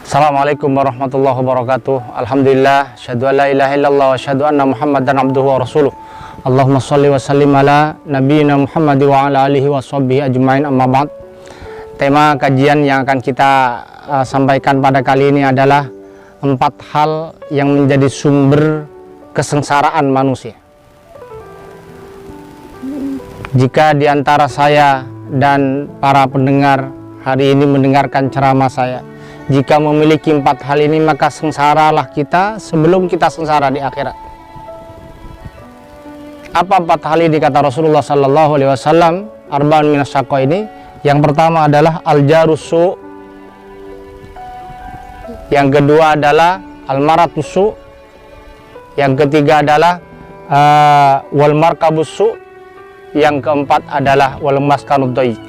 Assalamualaikum warahmatullahi wabarakatuh. Alhamdulillah, syahadu an la ilaha illallah wa syahadu anna Muhammadan abduhu wa rasuluh. Allahumma shalli wa sallim ala nabiyyina Muhammad wa ala alihi wa sahbihi ajmain, amma ba'd. Tema kajian yang akan kita sampaikan pada kali ini adalah 4 hal yang menjadi sumber kesengsaraan manusia. Jika di antara saya dan para pendengar hari ini mendengarkan ceramah saya, jika memiliki 4 hal ini, maka sengsaralah kita sebelum kita sengsara di akhirat. Apa 4 hal ini kata Rasulullah Sallallahu Alaihi Wasallam? Arba'un minas syaqqa ini. Yang pertama adalah al-jarusu. Yang kedua adalah al-maratusu. Yang ketiga adalah wal markabusu. Yang keempat adalah wal maskanud dayyiq.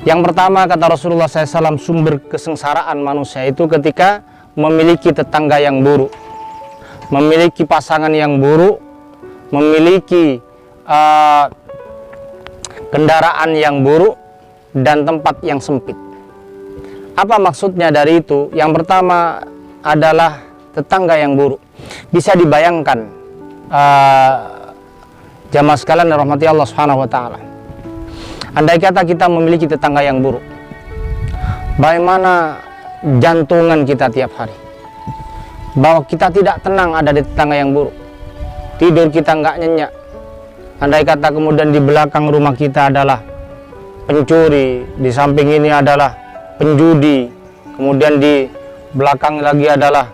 Yang pertama kata Rasulullah SAW, sumber kesengsaraan manusia itu ketika memiliki tetangga yang buruk, memiliki pasangan yang buruk, memiliki kendaraan yang buruk, dan tempat yang sempit. Apa maksudnya dari itu? Yang pertama adalah tetangga yang buruk. Bisa dibayangkan jamaah sekalian rahmati Allah Subhanahu wa taala. Andai kata kita memiliki tetangga yang buruk, bagaimana jantungan kita tiap hari? Bahwa kita tidak tenang ada di tetangga yang buruk. Tidur kita nggak nyenyak. Andai kata kemudian di belakang rumah kita adalah pencuri, di samping ini adalah penjudi, kemudian di belakang lagi adalah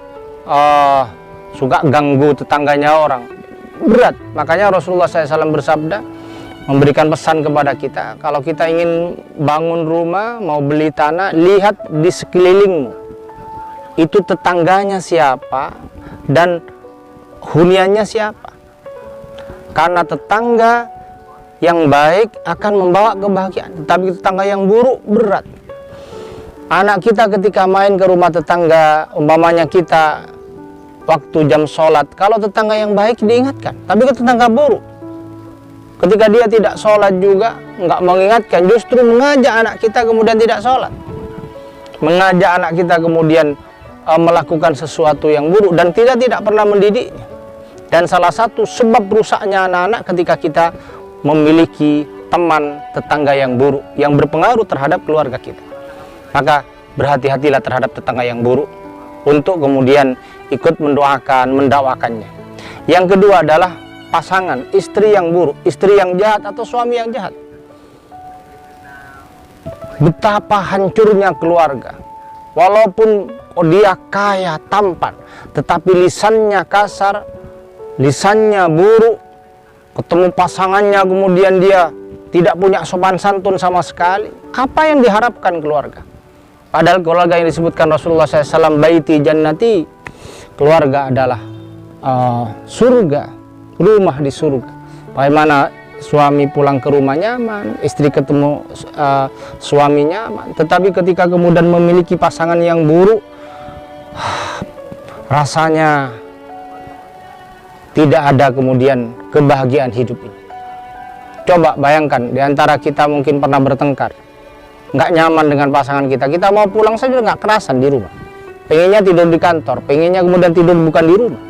suka ganggu tetangganya orang. Berat. Makanya Rasulullah SAW bersabda, memberikan pesan kepada kita, kalau kita ingin bangun rumah, mau beli tanah, lihat di sekelilingmu itu tetangganya siapa dan huniannya siapa. Karena tetangga yang baik akan membawa kebahagiaan, tetapi tetangga yang buruk berat. Anak kita ketika main ke rumah tetangga, umpamanya kita waktu jam sholat, kalau tetangga yang baik diingatkan, tapi ke tetangga buruk, ketika dia tidak sholat juga nggak mengingatkan, justru mengajak anak kita kemudian tidak sholat, mengajak anak kita kemudian melakukan sesuatu yang buruk dan tidak pernah mendidiknya. Dan salah satu sebab rusaknya anak-anak ketika kita memiliki teman tetangga yang buruk yang berpengaruh terhadap keluarga kita. Maka berhati-hatilah terhadap tetangga yang buruk untuk kemudian ikut mendoakan, mendakwakannya. Yang kedua adalah pasangan, istri yang buruk, istri yang jahat atau suami yang jahat. Betapa hancurnya keluarga. Walaupun dia kaya, tampan, tetapi lisannya kasar, lisannya buruk, ketemu pasangannya kemudian dia tidak punya sopan santun sama sekali. Apa yang diharapkan keluarga? Padahal keluarga yang disebutkan Rasulullah SAW, baiti jannati, keluarga adalah surga, rumah di surga. Bagaimana suami pulang ke rumah nyaman, istri ketemu suami nyaman. Tetapi ketika kemudian memiliki pasangan yang buruk, rasanya tidak ada kemudian kebahagiaan hidup ini. Coba bayangkan, di antara kita mungkin pernah bertengkar, nggak nyaman dengan pasangan kita, kita mau pulang saja nggak kerasan di rumah. Pengennya tidur di kantor, pengennya kemudian tidur bukan di rumah.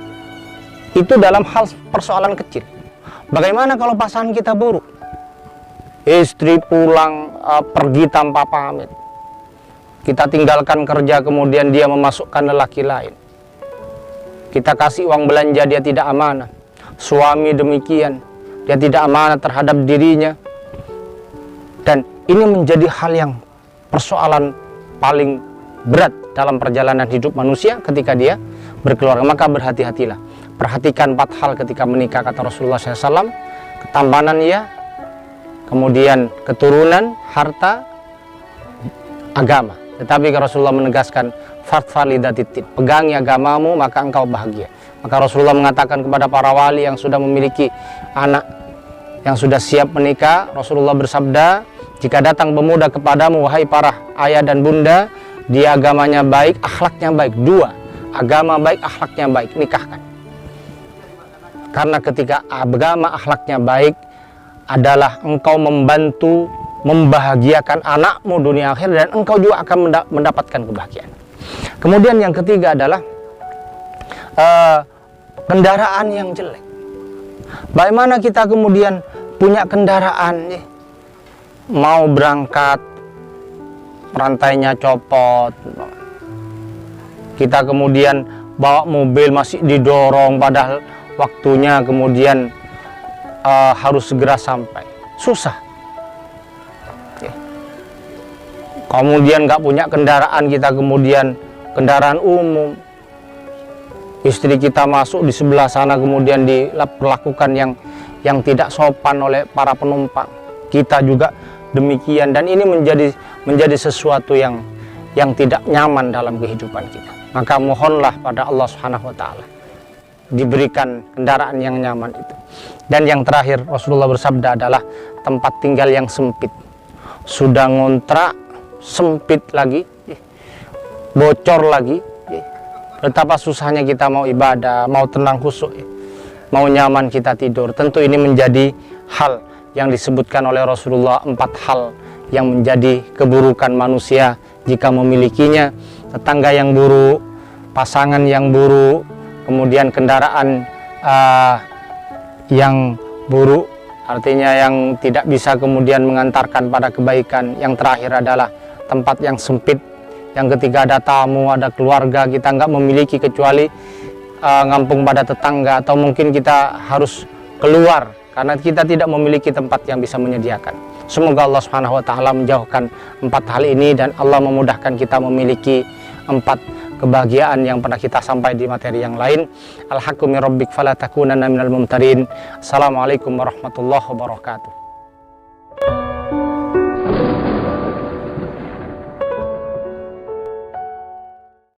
Itu dalam hal persoalan kecil. Bagaimana kalau pasangan kita buruk? Istri pulang pergi tanpa pamit. Kita tinggalkan kerja kemudian dia memasukkan lelaki lain. Kita kasih uang belanja, dia tidak amanah. Suami demikian, dia tidak amanah terhadap dirinya. Dan ini menjadi hal yang persoalan paling berat dalam perjalanan hidup manusia ketika dia berkeluarga. Maka berhati-hatilah. Perhatikan 4 hal ketika menikah kata Rasulullah SAW. Ketampanan ya, kemudian keturunan, harta, agama. Tetapi Rasulullah menegaskan, farfalidatitid, pegangi agamamu maka engkau bahagia. Maka Rasulullah mengatakan kepada para wali yang sudah memiliki anak yang sudah siap menikah, Rasulullah bersabda, jika datang pemuda kepadamu wahai para ayah dan bunda, dia agamanya baik, akhlaknya baik. 2, agama baik, akhlaknya baik, nikahkan. Karena ketika agama akhlaknya baik adalah engkau membantu membahagiakan anakmu dunia akhir, dan engkau juga akan mendapatkan kebahagiaan. Kemudian yang ketiga adalah kendaraan yang jelek. Bagaimana kita kemudian punya kendaraan, mau berangkat rantainya copot, kita kemudian bawa mobil masih didorong padahal waktunya kemudian harus segera sampai, susah. Kemudian nggak punya kendaraan, kita kemudian kendaraan umum, istri kita masuk di sebelah sana kemudian diperlakukan yang tidak sopan oleh para penumpang, kita juga demikian, dan ini menjadi sesuatu yang tidak nyaman dalam kehidupan kita. Maka mohonlah pada Allah Subhanahu wa taala diberikan kendaraan yang nyaman itu. Dan yang terakhir, Rasulullah bersabda adalah tempat tinggal yang sempit. Sudah ngontrak sempit lagi, bocor lagi, betapa susahnya kita mau ibadah, mau tenang khusyuk, mau nyaman kita tidur. Tentu ini menjadi hal yang disebutkan oleh Rasulullah, 4 hal yang menjadi keburukan manusia jika memilikinya: tetangga yang buruk, pasangan yang buruk, kemudian kendaraan yang buruk, artinya yang tidak bisa kemudian mengantarkan pada kebaikan. Yang terakhir adalah tempat yang sempit, yang ketika ada tamu, ada keluarga, kita nggak memiliki kecuali ngampung pada tetangga, atau mungkin kita harus keluar karena kita tidak memiliki tempat yang bisa menyediakan. Semoga Allah Subhanahu wa taala menjauhkan 4 hal ini dan Allah memudahkan kita memiliki 4 kebahagiaan yang pernah kita sampai di materi yang lain. Al-haqqu min rabbik fala takunanna minal mumtarin. Assalamualaikum warahmatullahi wabarakatuh.